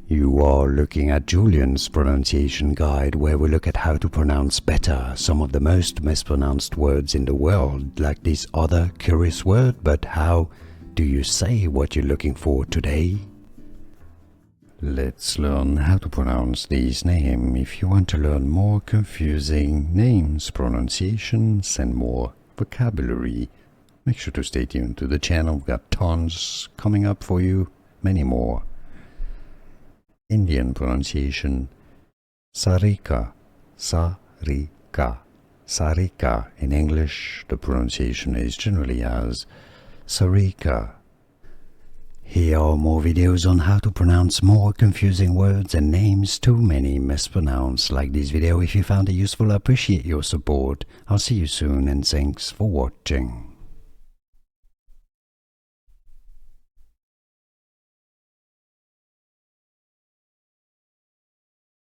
You are looking at Julian's pronunciation guide, where we look at how to pronounce better some of the most mispronounced words in the world, like this other curious word. But how do you say what you're looking for today? Let's learn how to pronounce this name. If you want to learn more confusing names, pronunciations, and more vocabulary, make sure to stay tuned to the channel. We've got tons coming up for you, many more. Indian pronunciation: Sarika, Sarika, Sarika. In English, the pronunciation is generally as Sarika. Here are more videos on how to pronounce more confusing words and names too many mispronounced. Like this video if you found it useful. I appreciate your support. I'll see you soon and thanks for watching.